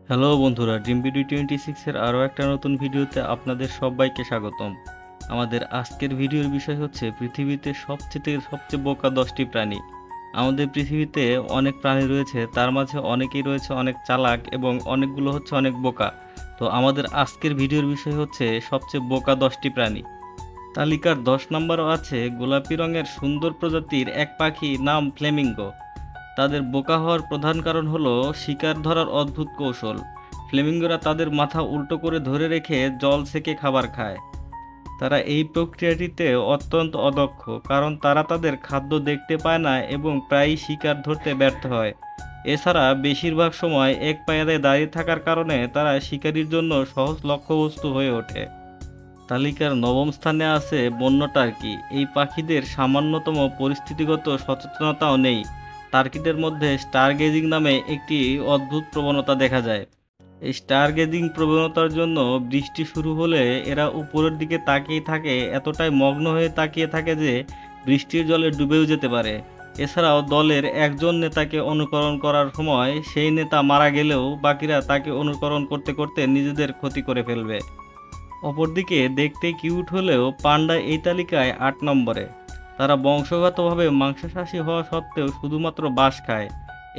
Hello বন্ধুরা, dream BD 26 এর আরও একটা নতুন ভিডিওতে আপনাদের সবাইকে স্বাগতম। আমাদের আজকের ভিডিওর বিষয় হচ্ছে পৃথিবীতে সবচেয়ে বোকা 10টি প্রাণী। আমাদের পৃথিবীতে অনেক প্রাণী রয়েছে, তার মাঝে অনেকেই রয়েছে অনেক চালাক এবং অনেকগুলো হচ্ছে অনেক বোকা। তো আমাদের আজকের ভিডিওর বিষয় হচ্ছে সবচেয়ে বোকা 10টি প্রাণী। তালিকার 10 নম্বরও আছে গোলাপি রঙের সুন্দর প্রজাতির এক পাখি, নাম ফ্লেমিঙ্গো। তাদের বোকা হওয়ার প্রধান কারণ হলো শিকার ধরার অদ্ভুত কৌশল। ফ্লেমিঙ্গোরা তাদের মাথা উল্টো করে ধরে রেখে জল সেকে খাবার খায়। তারা এই প্রক্রিয়াটিতে অত্যন্ত অদক্ষ, কারণ তারা তাদের খাদ্য দেখতে পায় না এবং প্রায়ই শিকার ধরতে ব্যর্থ হয়। এছাড়া বেশিরভাগ সময় এক পায়ে দাঁড়িয়ে থাকার কারণে তারা শিকারীর জন্য সহজ লক্ষ্যবস্তু হয়ে ওঠে। তালিকার নবম স্থানে আছে বন্য টার্কি। এই পাখিদের সামান্যতম পরিস্থিতিগত সচেতনতাও নেই। টার্কিদের মধ্যে স্টার গেজিং নামে একটি অদ্ভুত প্রবণতা দেখা যায়। এই স্টার গেজিং প্রবণতার জন্য বৃষ্টি শুরু হলে এরা উপরের দিকে তাকিয়ে থাকে, এতটাই মগ্ন হয়ে তাকিয়ে থাকে যে বৃষ্টির জলে ডুবেও যেতে পারে। এছাড়াও দলের একজন নেতাকে অনুকরণ করার সময় সেই নেতা মারা গেলেও বাকিরা তাকে অনুকরণ করতে করতে নিজেদের ক্ষতি করে ফেলবে। অপরদিকে দেখতে কিউট হলেও পান্ডা এই তালিকায় ৮ নম্বরে। তারা বংশগতভাবে মাংসাশী হওয়া সত্ত্বেও শুধুমাত্র বাঁশ খায়।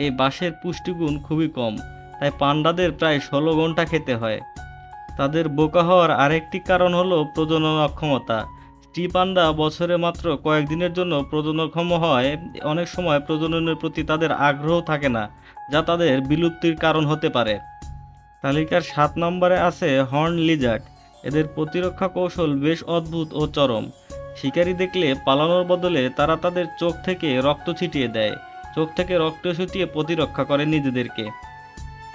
এই বাঁশের পুষ্টিগুণ খুবই কম, তাই পান্ডাদের প্রায় ১৬ ঘন্টা খেতে হয়। তাদের বোকা হওয়ার আরেকটি কারণ হলো প্রজনন অক্ষমতা। স্ত্রী পান্ডা বছরে মাত্র কয়েকদিনের জন্য প্রজননক্ষম হয়। অনেক সময় প্রজননের প্রতি তাদের আগ্রহ থাকে না, যা তাদের বিলুপ্তির কারণ হতে পারে। তালিকার ৭ নম্বরে আছে হর্ন লিজার্ড। এদের প্রতিরক্ষা কৌশল বেশ অদ্ভুত ও চরম। শিকারী দেখলে পালানোর বদলে তারা তাদের চোখ থেকে রক্ত ছিটিয়ে দেয়। চোখ থেকে রক্ত ছিটিয়ে প্রতিরক্ষা করে নিজেদেরকে।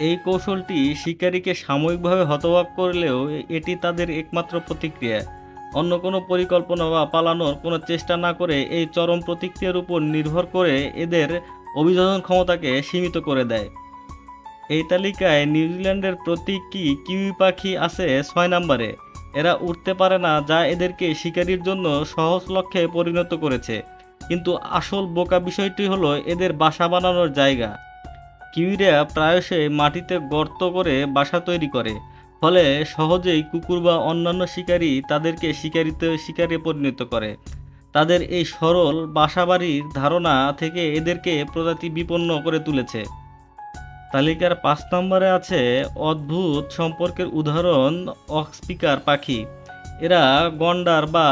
এই কৌশলটি শিকারীকে সাময়িকভাবে হতবাক করলেও এটি তাদের একমাত্র প্রতিক্রিয়া। অন্য কোনো পরিকল্পনা বা পালানোর কোনো চেষ্টা না করে এই চরম প্রতিক্রিয়ার উপর নির্ভর করে এদের অভিযোজন ক্ষমতাকে সীমিত করে দেয়। এই তালিকায় নিউজিল্যান্ডের প্রতীকী কিউই পাখি আছে ৬ নম্বরে। এরা উড়তে পারে না, যা এদেরকে শিকারির জন্য সহজ লক্ষ্যে পরিণত করেছে। কিন্তু আসল বোকা বিষয়টি হলো এদের বাসা বানানোর জায়গা। কিউইরা প্রায়শই মাটিতে গর্ত করে বাসা তৈরি করে, ফলে সহজেই কুকুর বা অন্যান্য শিকারী তাদেরকে শিকারে পরিণত করে। তাদের এই সরল বাসাবাড়ির ধারণা থেকে এদেরকে প্রজাতি বিপন্ন করে তুলেছে। তালিকার ৫ নম্বরে আছে অদ্ভুত সম্পর্কের উদাহরণ অক্সপিকার পাখি। এরা গন্ডার বা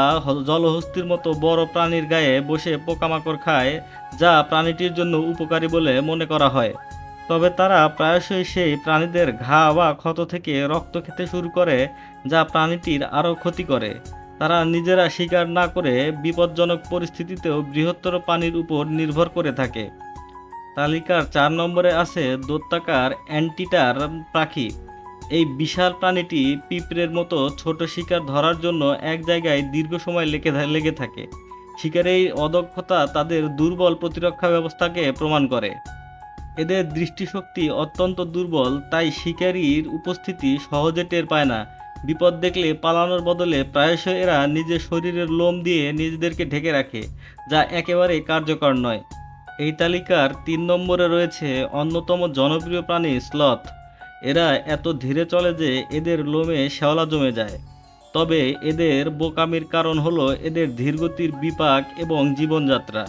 জলহস্তির মতো বড় প্রাণীর গায়ে বসে পোকামাকড় খায়, যা প্রাণীটির জন্য উপকারী বলে মনে করা হয়। তবে তারা প্রায়শই সেই প্রাণীদের ঘা বা ক্ষত থেকে রক্ত খেতে শুরু করে, যা প্রাণীটির আরও ক্ষতি করে। তারা নিজেরা শিকার না করে বিপজ্জনক পরিস্থিতিতেও বৃহত্তর প্রাণীর উপর নির্ভর করে থাকে। তালিকার ৪ নম্বরে আছে দৈত্যাকার অ্যান্টিটার পাখি। এই বিশাল প্রাণীটি পিঁপড়ের মতো ছোট শিকার ধরার জন্য এক জায়গায় দীর্ঘ সময় লেগে থাকে। শিকারের এই অদক্ষতা তাদের দুর্বল প্রতিরক্ষা ব্যবস্থাকে প্রমাণ করে। এদের দৃষ্টিশক্তি অত্যন্ত দুর্বল, তাই শিকারীর উপস্থিতি সহজে টের পায় না। বিপদ দেখলে পালানোর বদলে প্রায়শই এরা নিজের শরীরের লোম দিয়ে নিজেদেরকে ঢেকে রাখে, যা একেবারেই কার্যকর নয়। এই তালিকার ৩ নম্বরে রয়েছে অন্যতম জনপ্রিয় প্রাণী স্লথ। এরা এত ধীরে চলে যে এদের লোমে শ্যাওলা জমে যায়। তবে এদের বোকামির কারণ হলো এদের ধীরগতির বিপাক এবং জীবনযাত্রা।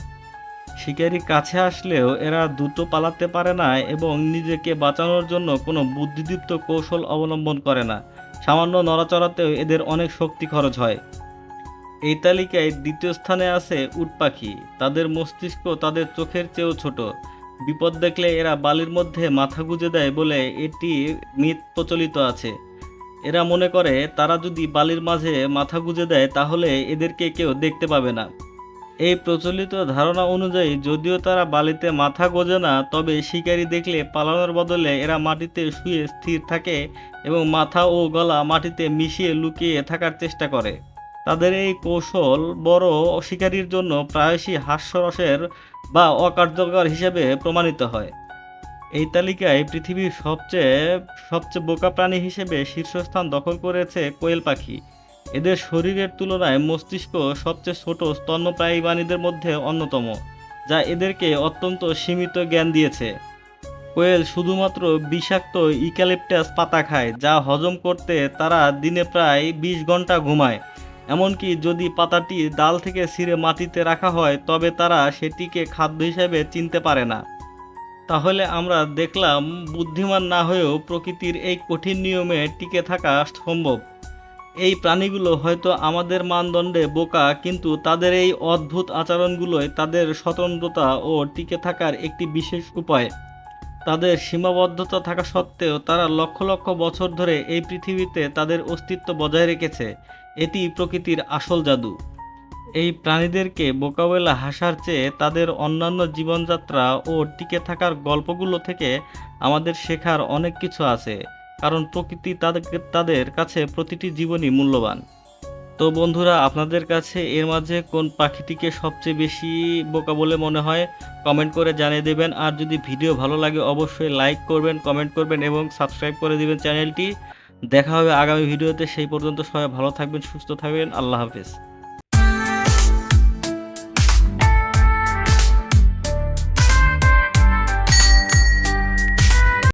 শিকারি কাছে আসলেও এরা দ্রুত পালাতে পারে না এবং নিজেকে বাঁচানোর জন্য কোনো বুদ্ধিদীপ্ত কৌশল অবলম্বন করে না। সামান্য নড়াচড়াতেও এদের অনেক শক্তি খরচ হয়। এই তালিকায় ২য় স্থানে আছে উট পাখি। তাদের মস্তিষ্ক তাদের চোখের চেয়েও ছোট। বিপদ দেখলে এরা বালির মধ্যে মাথা গুঁজে দেয় বলে এটি মিথ প্রচলিত আছে। এরা মনে করে তারা যদি বালির মাঝে মাথা গুঁজে দেয় তাহলে এদেরকে কেউ দেখতে পাবে না। এই প্রচলিত ধারণা অনুযায়ী যদিও তারা বালিতে মাথা গোজে না, তবে শিকারি দেখলে পালানোর বদলে এরা মাটিতে শুয়ে স্থির থাকে এবং মাথা ও গলা মাটিতে মিশিয়ে লুকিয়ে থাকার চেষ্টা করে। তাদের এই কৌশল বড় শিকারীর জন্য প্রায়শই হাস্যরসের বা অকার্যকর হিসেবে প্রমাণিত হয়। এই তালিকায় পৃথিবীর সবচেয়ে সবচেয়ে বোকা প্রাণী হিসেবে শীর্ষস্থান দখল করেছে কোয়েল পাখি। এদের শরীরের তুলনায় মস্তিষ্ক সবচেয়ে ছোট স্তন্যপায়ী প্রাণীদের মধ্যে অন্যতম, যা এদেরকে অত্যন্ত সীমিত জ্ঞান দিয়েছে। কোয়েল শুধুমাত্র বিষাক্ত ইউক্যালিপটাস পাতা খায়, যা হজম করতে তারা দিনে প্রায় 20 ঘন্টা ঘুমায়। এমনকি যদি পাতাটি ডাল থেকে ছিঁড়ে মাটিতে রাখা হয় তবে তারা সেটিকে খাদ্য হিসেবে চিনতে পারে না। তাহলে আমরা দেখলাম বুদ্ধিমান না হয়েও প্রকৃতির এই কঠিন নিয়মে টিকে থাকা সম্ভব। এই প্রাণীগুলো হয়তো আমাদের মানদণ্ডে বোকা, কিন্তু তাদের এই অদ্ভুত আচরণগুলোই তাদের স্বতন্ত্রতা ও টিকে থাকার একটি বিশেষ উপায়। তাদের সীমাবদ্ধতা থাকা সত্ত্বেও তারা লক্ষ লক্ষ বছর ধরে এই পৃথিবীতে তাদের অস্তিত্ব বজায় রেখেছে। এটি প্রকৃতির আসল জাদু। এই প্রাণীদেরকে বোকা বলে হাসার চেয়ে তাদের অন্যান্য জীবনযাত্রা ও টিকে থাকার গল্পগুলো থেকে আমাদের শেখার অনেক কিছু আছে, কারণ প্রকৃতি তাদের কাছে প্রতিটি জীবনই মূল্যবান। তো বন্ধুরা, আপনাদের কাছে এর মাঝে কোন পাখিটিকে সবচেয়ে বেশি বোকা বলে মনে হয় কমেন্ট করে জানিয়ে দেবেন। আর যদি ভিডিও ভালো লাগে অবশ্যই লাইক করবেন, কমেন্ট করবেন এবং সাবস্ক্রাইব করে দিবেন চ্যানেলটি। দেখা হবে আগামী ভিডিওতে। সেই পর্যন্ত সবাই ভালো থাকবেন, সুস্থ থাকবেন। আল্লাহ হাফেজ।